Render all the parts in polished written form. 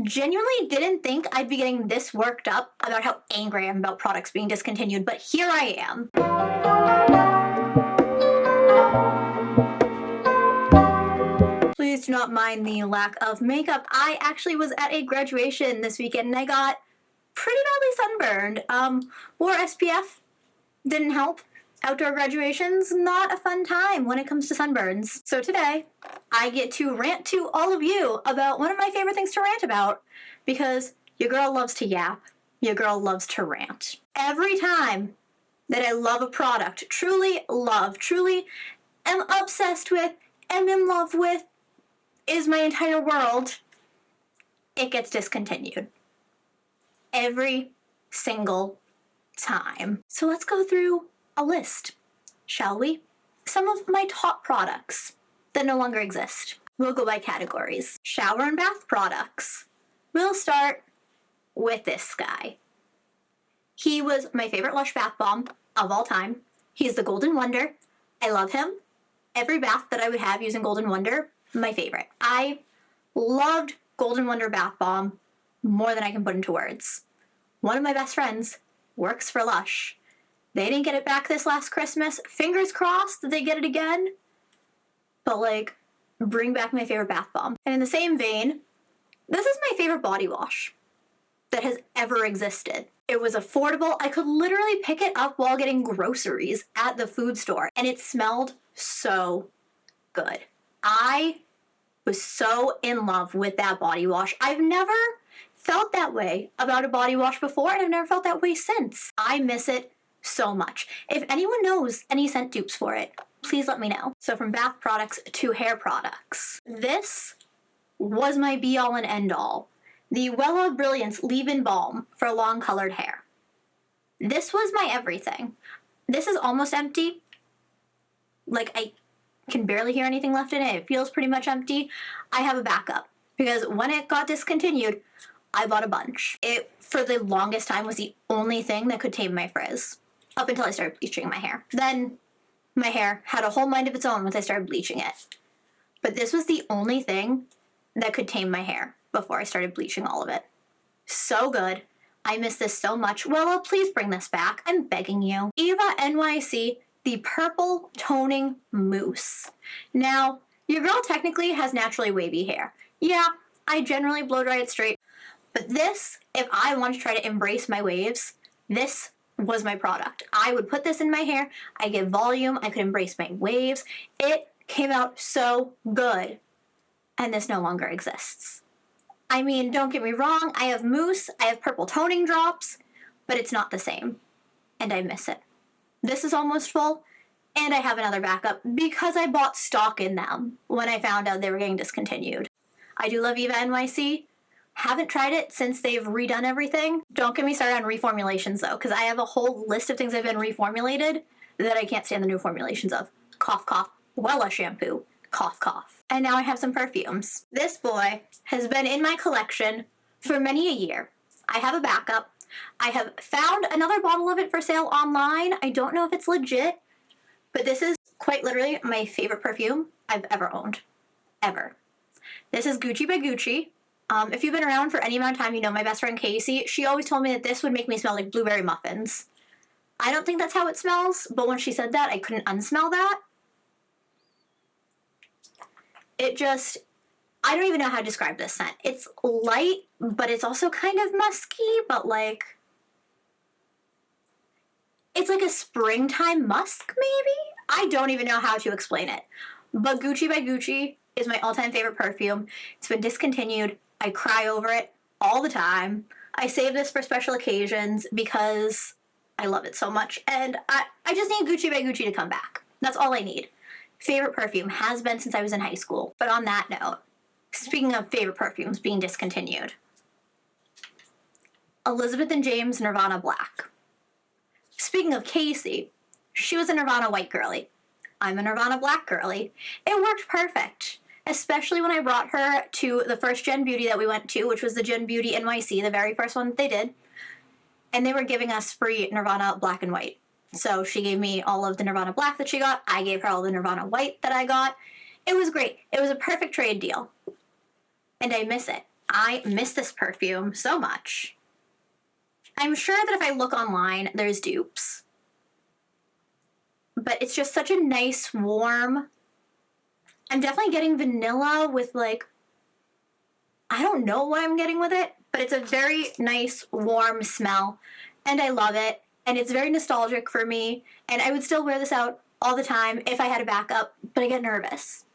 Genuinely didn't think I'd be getting this worked up about how angry I am about products being discontinued, but here I am. Please do not mind the lack of makeup. I actually was at a graduation this weekend and I got pretty badly sunburned. Wore SPF, didn't help. Outdoor graduations, not a fun time when it comes to sunburns. So today, I get to rant to all of you about one of my favorite things to rant about, because your girl loves to yap, your girl loves to rant. Every time that I love a product, truly love, truly am obsessed with, am in love with, is my entire world, it gets discontinued. Every single time. So let's go through a list, shall we? Some of my top products that no longer exist. We'll go by categories. Shower and bath products. We'll start with this guy. He was my favorite Lush bath bomb of all time. He's the Golden Wonder. I love him. Every bath that I would have using Golden Wonder, my favorite. I loved Golden Wonder bath bomb more than I can put into words. One of my best friends works for Lush. They didn't get it back this last Christmas. Fingers crossed that they get it again. But, like, bring back my favorite bath bomb. And in the same vein, this is my favorite body wash that has ever existed. It was affordable. I could literally pick it up while getting groceries at the food store. And it smelled so good. I was so in love with that body wash. I've never felt that way about a body wash before, and I've never felt that way since. I miss it so much. If anyone knows any scent dupes for it, please let me know. So from bath products to hair products. This was my be-all and end-all. The Wella Brilliance Leave-In Balm for long colored hair. This was my everything. This is almost empty. Like, I can barely hear anything left in it. It feels pretty much empty. I have a backup because when it got discontinued, I bought a bunch. It, for the longest time, was the only thing that could tame my frizz. Up until I started bleaching my hair. Then my hair had a whole mind of its own once I started bleaching it. But this was the only thing that could tame my hair before I started bleaching all of it. So good. I miss this so much. Wella, please bring this back. I'm begging you. Eva NYC, the Purple Toning Mousse. Now, your girl technically has naturally wavy hair. Yeah, I generally blow dry it straight. But this, if I want to try to embrace my waves, this was my product. I would put this in my hair, I get volume, I could embrace my waves. It came out so good. And this no longer exists. I mean, don't get me wrong, I have mousse, I have purple toning drops, but it's not the same. And I miss it. This is almost full, and I have another backup because I bought stock in them when I found out they were getting discontinued. I do love Eva NYC. Haven't tried it since they've redone everything. Don't get me started on reformulations though, because I have a whole list of things that have been reformulated that I can't stand the new formulations of. Cough, cough. Wella shampoo. Cough, cough. And now I have some perfumes. This boy has been in my collection for many a year. I have a backup. I have found another bottle of it for sale online. I don't know if it's legit, but this is quite literally my favorite perfume I've ever owned. Ever. This is Gucci by Gucci. If you've been around for any amount of time, you know my best friend Casey. She always told me that this would make me smell like blueberry muffins. I don't think that's how it smells, but when she said that, I couldn't unsmell that. It just, I don't even know how to describe this scent. It's light, but it's also kind of musky, but like, it's like a springtime musk, maybe? I don't even know how to explain it. But Gucci by Gucci is my all-time favorite perfume. It's been discontinued. I cry over it all the time. I save this for special occasions because I love it so much. And I just need Gucci by Gucci to come back. That's all I need. Favorite perfume has been since I was in high school. But on that note, speaking of favorite perfumes being discontinued, Elizabeth and James Nirvana Black. Speaking of Casey, she was a Nirvana white girly. I'm a Nirvana black girly. It worked perfect. Especially when I brought her to the first Gen Beauty that we went to, which was the Gen Beauty NYC, the very first one that they did. And they were giving us free Nirvana black and white. So she gave me all of the Nirvana black that she got. I gave her all the Nirvana white that I got. It was great. It was a perfect trade deal. And I miss it. I miss this perfume so much. I'm sure that if I look online, there's dupes. But it's just such a nice, warm... I'm definitely getting vanilla with, like... I don't know what I'm getting with it, but it's a very nice, warm smell. And I love it. And it's very nostalgic for me. And I would still wear this out all the time if I had a backup, but I get nervous.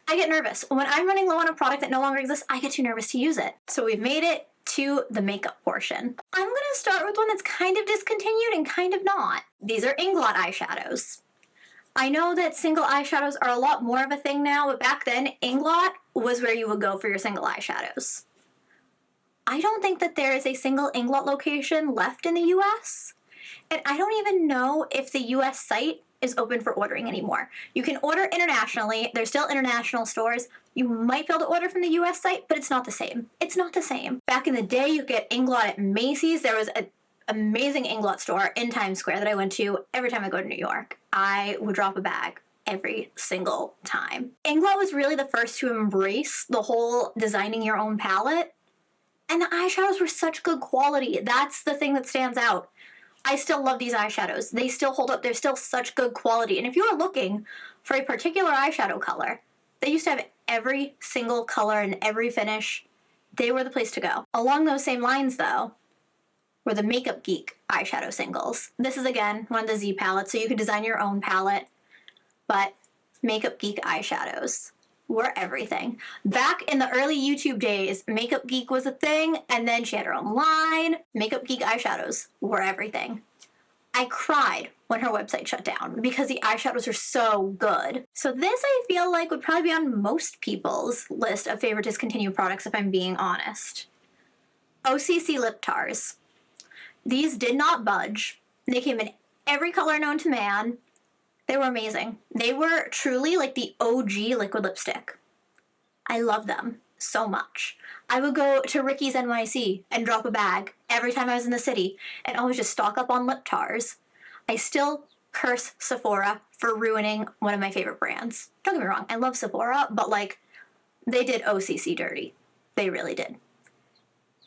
I get nervous. When I'm running low on a product that no longer exists, I get too nervous to use it. So we've made it to the makeup portion. I'm going to start with one that's kind of discontinued and kind of not. These are Inglot eyeshadows. I know that single eyeshadows are a lot more of a thing now, but back then, Inglot was where you would go for your single eyeshadows. I don't think that there is a single Inglot location left in the US, and I don't even know if the US site is open for ordering anymore. You can order internationally. There's still international stores. You might be able to order from the US site, but it's not the same. It's not the same. Back in the day, you could get Inglot at Macy's. There was an amazing Inglot store in Times Square that I went to every time I go to New York. I would drop a bag every single time. Inglot was really the first to embrace the whole designing your own palette. And the eyeshadows were such good quality. That's the thing that stands out. I still love these eyeshadows. They still hold up. They're still such good quality. And if you are looking for a particular eyeshadow color, they used to have every single color and every finish. They were the place to go. Along those same lines, though, were the Makeup Geek eyeshadow singles. This is, again, one of the Z palettes, so you could design your own palette. But Makeup Geek eyeshadows were everything. Back in the early YouTube days, Makeup Geek was a thing, and then she had her own line. Makeup Geek eyeshadows were everything. I cried when her website shut down because the eyeshadows are so good. So this, I feel like, would probably be on most people's list of favorite discontinued products, if I'm being honest. OCC Lip Tars. These did not budge. They came in every color known to man. They were amazing. They were truly like the OG liquid lipstick. I love them so much. I would go to Ricky's NYC and drop a bag every time I was in the city and always just stock up on lip tars. I still curse Sephora for ruining one of my favorite brands. Don't get me wrong, I love Sephora, but like, they did OCC dirty. They really did.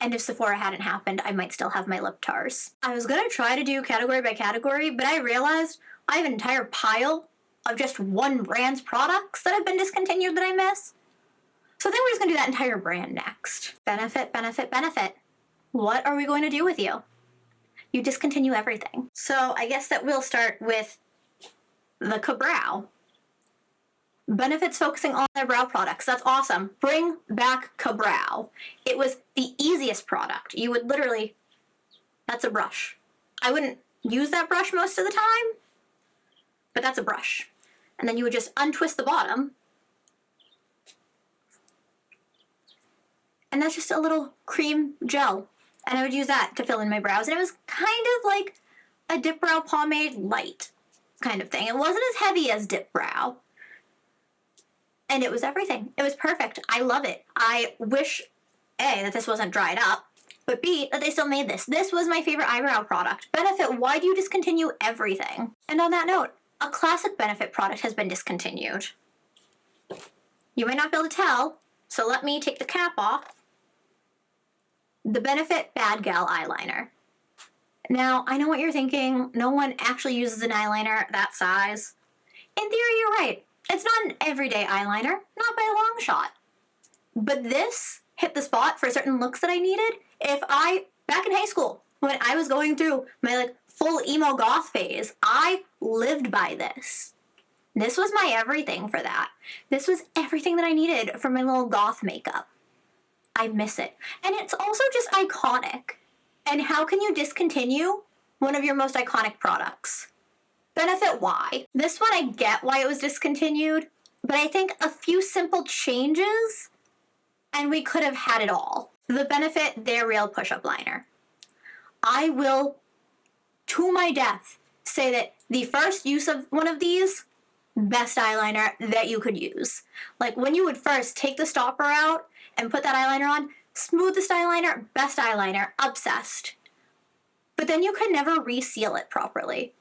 And if Sephora hadn't happened, I might still have my lip tars. I was gonna try to do category by category, but I realized I have an entire pile of just one brand's products that have been discontinued that I miss. So I think we're just gonna do that entire brand next. Benefit, benefit, benefit. What are we going to do with you? You discontinue everything. So I guess that we'll start with the Ka-Brow. Benefit's focusing on their brow products. That's awesome. Bring back Ka-Brow. It was the easiest product. You would literally, that's a brush. I wouldn't use that brush most of the time, but that's a brush. And then you would just untwist the bottom. And that's just a little cream gel. And I would use that to fill in my brows. And it was kind of like a Dip Brow Pomade Light kind of thing. It wasn't as heavy as Dip Brow. And it was everything. It was perfect. I love it. I wish, A, that this wasn't dried up, but B, that they still made this. This was my favorite eyebrow product. Benefit, why do you discontinue everything? And on that note, a classic Benefit product has been discontinued. You might not be able to tell, so let me take the cap off. The Benefit Bad Gal Eyeliner. Now, I know what you're thinking. No one actually uses an eyeliner that size. In theory, you're right. It's not an everyday eyeliner, not by a long shot. But this hit the spot for certain looks that I needed. Back in high school, when I was going through my full emo goth phase, I lived by this. This was my everything for that. This was everything that I needed for my little goth makeup. I miss it. And it's also just iconic. And how can you discontinue one of your most iconic products? Benefit, why? This one, I get why it was discontinued, but I think a few simple changes and we could have had it all. The Benefit They're Real Push-Up Liner. I will, to my death, say that the first use of one of these, best eyeliner that you could use. Like, when you would first take the stopper out and put that eyeliner on, smoothest eyeliner, best eyeliner, obsessed. But then you could never reseal it properly.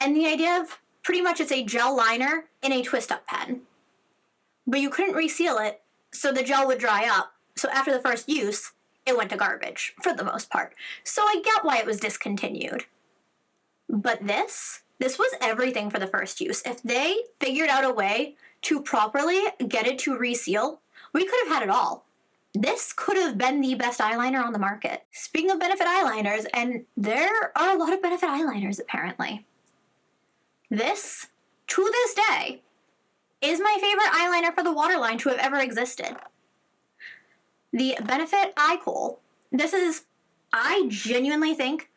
And the idea of pretty much it's a gel liner in a twist-up pen. But you couldn't reseal it, so the gel would dry up, So after the first use, it went to garbage, for the most part. So I get why it was discontinued. But this was everything for the first use. If they figured out a way to properly get it to reseal, we could have had it all. This could have been the best eyeliner on the market. Speaking of benefit eyeliners, and there are a lot of benefit eyeliners apparently. This, to this day, is my favorite eyeliner for the waterline to have ever existed. The Benefit Eye Kohl. This is, I genuinely think,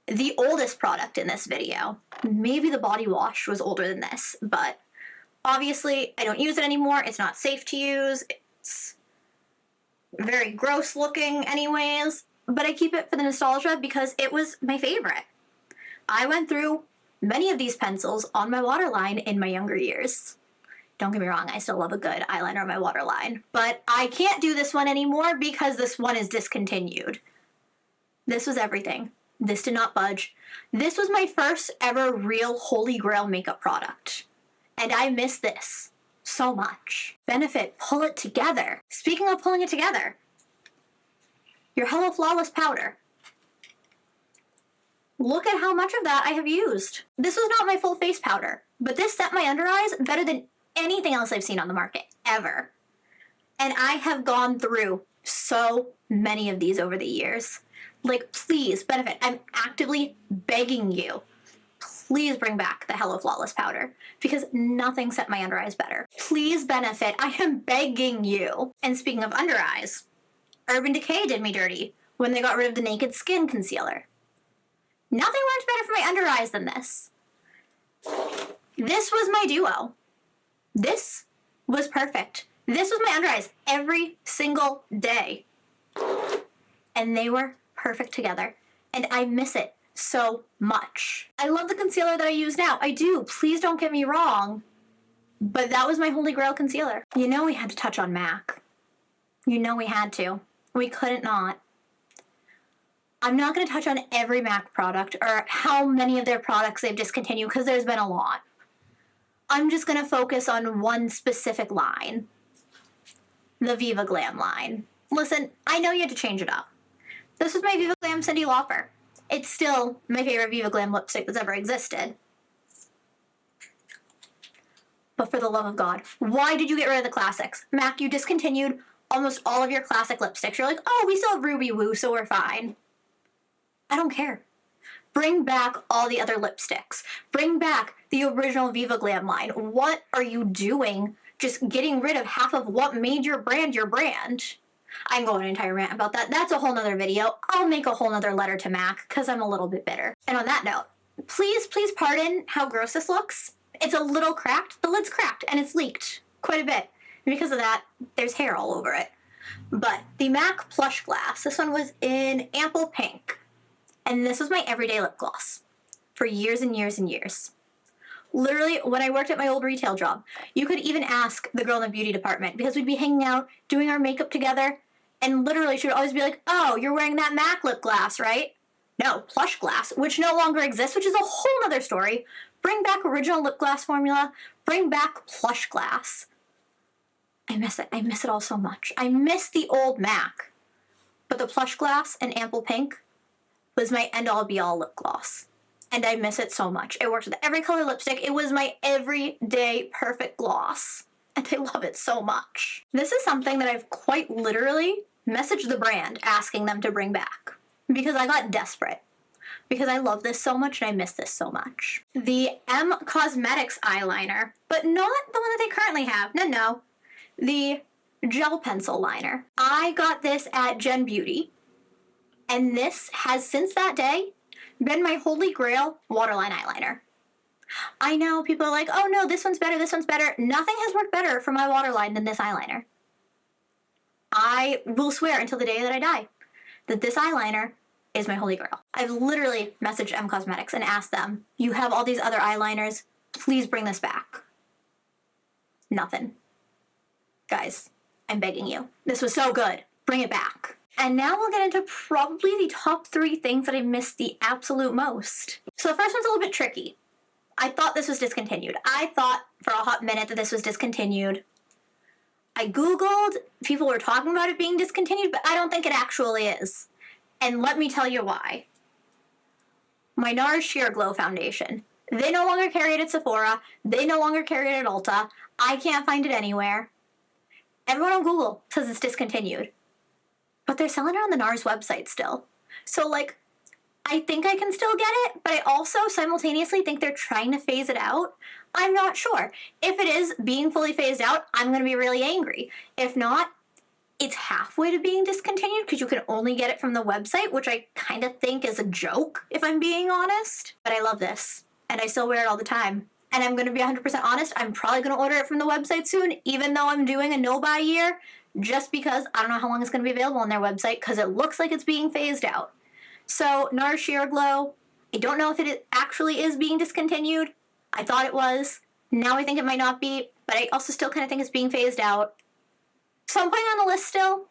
the oldest product in this video. Maybe the body wash was older than this, but obviously I don't use it anymore. It's not safe to use. It's very gross looking anyways, but I keep it for the nostalgia because it was my favorite. I went through many of these pencils on my waterline in my younger years. Don't get me wrong, I still love a good eyeliner on my waterline, but I can't do this one anymore because this one is discontinued. This was everything. This did not budge. This was my first ever real holy grail makeup product, and I miss this so much. Benefit Pull It Together. Speaking of pulling it together, your Hello Flawless powder. Look at how much of that I have used. This was not my full face powder, but this set my under eyes better than anything else I've seen on the market, ever. And I have gone through so many of these over the years. Like, please, Benefit, I'm actively begging you, please bring back the Hello Flawless powder because nothing set my under eyes better. Please, Benefit, I am begging you. And speaking of under eyes, Urban Decay did me dirty when they got rid of the Naked Skin concealer. Nothing worked better for my under eyes than this. This was my duo. This was perfect. This was my under eyes every single day. And they were perfect together. And I miss it so much. I love the concealer that I use now. I do. Please don't get me wrong. But that was my holy grail concealer. You know we had to touch on MAC. You know we had to. We couldn't not. I'm not going to touch on every MAC product or how many of their products they've discontinued because there's been a lot. I'm just going to focus on one specific line. The Viva Glam line. Listen, I know you had to change it up. This was my Viva Glam Cyndi Lauper. It's still my favorite Viva Glam lipstick that's ever existed. But for the love of God, why did you get rid of the classics? MAC, you discontinued almost all of your classic lipsticks. You're like, oh, we still have Ruby Woo, so we're fine. I don't care. Bring back all the other lipsticks. Bring back the original Viva Glam line. What are you doing just getting rid of half of what made your brand your brand? I can go on an entire rant about that. That's a whole nother video. I'll make a whole nother letter to MAC because I'm a little bit bitter. And on that note, please pardon how gross this looks. It's a little cracked. The lid's cracked and it's leaked quite a bit. And because of that, there's hair all over it. But the MAC Plush Glass, this one was in Ample Pink. And this was my everyday lip gloss for years and years and years. Literally, when I worked at my old retail job, you could even ask the girl in the beauty department because we'd be hanging out, doing our makeup together, and literally she would always be like, oh, you're wearing that MAC lip gloss, right? No, Plush Glass, which no longer exists, which is a whole other story. Bring back original lip gloss formula. Bring back Plush Glass. I miss it. I miss it all so much. I miss the old MAC. But the Plush Glass and Ample Pink was my end-all be-all lip gloss. And I miss it so much. It worked with every color lipstick. It was my everyday perfect gloss. And I love it so much. This is something that I've quite literally messaged the brand asking them to bring back. Because I got desperate. Because I love this so much and I miss this so much. The M Cosmetics eyeliner. But not the one that they currently have. No. The gel pencil liner. I got this at Gen Beauty. And this has, since that day, been my holy grail waterline eyeliner. I know people are like, oh no, this one's better, this one's better. Nothing has worked better for my waterline than this eyeliner. I will swear until the day that I die that this eyeliner is my holy grail. I've literally messaged M Cosmetics and asked them, you have all these other eyeliners, please bring this back. Nothing. Guys, I'm begging you. This was so good. Bring it back. And now we'll get into probably the top 3 things that I missed the absolute most. So the first one's a little bit tricky. I thought this was discontinued. I thought for a hot minute that this was discontinued. I Googled, people were talking about it being discontinued, but I don't think it actually is. And let me tell you why. My NARS Sheer Glow foundation. They no longer carry it at Sephora. They no longer carry it at Ulta. I can't find it anywhere. Everyone on Google says it's discontinued. But they're selling it on the NARS website still. So, like, I think I can still get it, but I also simultaneously think they're trying to phase it out. I'm not sure. If it is being fully phased out, I'm going to be really angry. If not, it's halfway to being discontinued because you can only get it from the website, which I kind of think is a joke, if I'm being honest. But I love this, and I still wear it all the time. And I'm going to be 100% honest, I'm probably going to order it from the website soon, even though I'm doing a no-buy year, just because I don't know how long it's going to be available on their website because it looks like it's being phased out. So, NARS Sheer Glow, I don't know if it actually is being discontinued. I thought it was. Now I think it might not be, but I also still kind of think it's being phased out. So I'm putting it on the list still,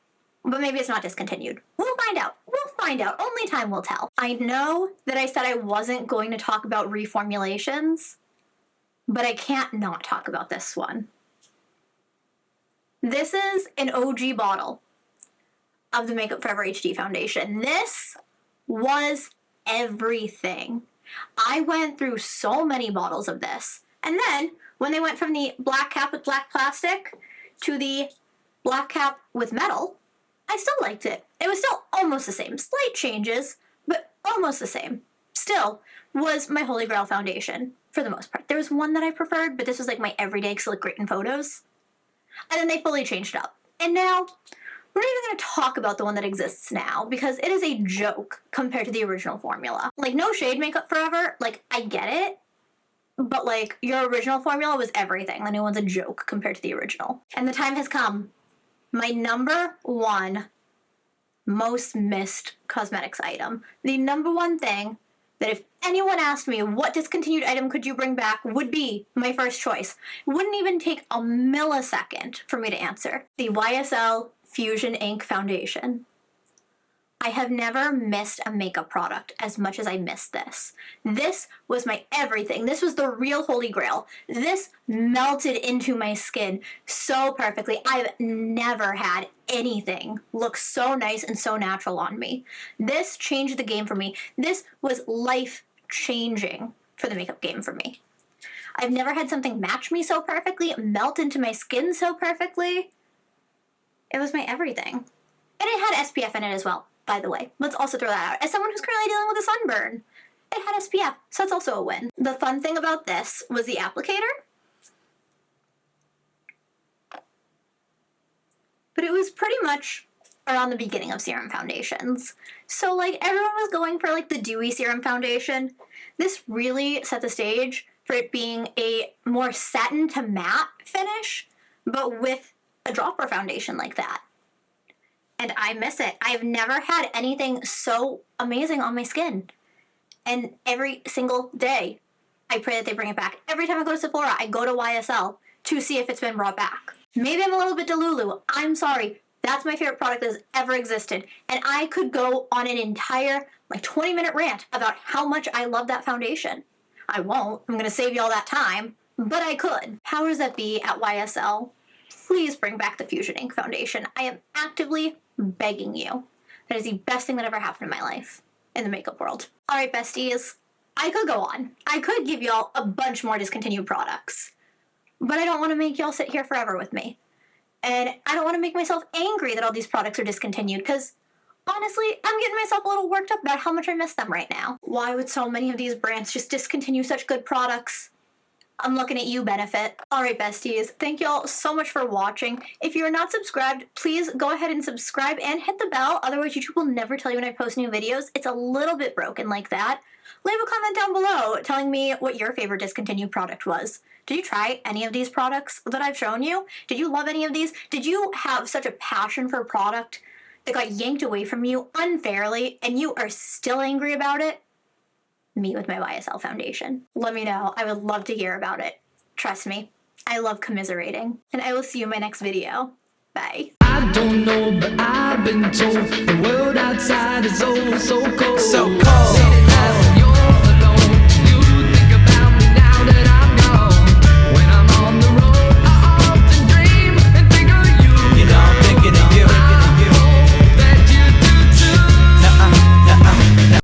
but maybe it's not discontinued. We'll find out. We'll find out. Only time will tell. I know that I said I wasn't going to talk about reformulations, but I can't not talk about this one. This is an OG bottle of the Makeup Forever HD foundation. This was everything. I went through so many bottles of this. And then, when they went from the black cap with black plastic to the black cap with metal, I still liked it. It was still almost the same. Slight changes, but almost the same. Still was my holy grail foundation, for the most part. There was one that I preferred, but this was like my everyday because it looked great in photos. And then they fully changed it up. And now, we're not even going to talk about the one that exists now because it is a joke compared to the original formula. Like, no shade, Makeup Forever, like, I get it, but, like, your original formula was everything. The new one's a joke compared to the original. And the time has come. My number one most missed cosmetics item. The number one thing that if anyone asked me what discontinued item could you bring back would be my first choice. It wouldn't even take a millisecond for me to answer. The YSL Fusion Ink Foundation. I have never missed a makeup product as much as I missed this. This was my everything. This was the real holy grail. This melted into my skin so perfectly. I've never had anything look so nice and so natural on me. This changed the game for me. This was life-changing for the makeup game for me. I've never had something match me so perfectly, melt into my skin so perfectly. It was my everything. And it had SPF in it as well, by the way. Let's also throw that out. As someone who's currently dealing with a sunburn, it had SPF, so that's also a win. The fun thing about this was the applicator. But it was pretty much around the beginning of serum foundations. So, like, everyone was going for, like, the dewy serum foundation. This really set the stage for it being a more satin to matte finish, but with a dropper foundation like that. And I miss it. I've never had anything so amazing on my skin. And every single day, I pray that they bring it back. Every time I go to Sephora, I go to YSL to see if it's been brought back. Maybe I'm a little bit delulu. I'm sorry. That's my favorite product that has ever existed. And I could go on an entire, like, 20-minute rant about how much I love that foundation. I won't. I'm going to save you all that time. But I could. Powers that be at YSL, please bring back the Fusion Ink Foundation. I am actively begging you. That is the best thing that ever happened in my life in the makeup world. All right, besties. I could go on. I could give y'all a bunch more discontinued products. But I don't want to make y'all sit here forever with me. And I don't want to make myself angry that all these products are discontinued, because honestly, I'm getting myself a little worked up about how much I miss them right now. Why would so many of these brands just discontinue such good products? I'm looking at you, Benefit. Alright, besties, thank y'all so much for watching. If you're not subscribed, please go ahead and subscribe and hit the bell, otherwise YouTube will never tell you when I post new videos. It's a little bit broken like that. Leave a comment down below telling me what your favorite discontinued product was. Did you try any of these products that I've shown you? Did you love any of these? Did you have such a passion for a product that got yanked away from you unfairly and you are still angry about it? Me with my YSL foundation. Let me know. I would love to hear about it. Trust me, I love commiserating. And I will see you in my next video. Bye. I don't know, but I've been told the world outside is oh so cold.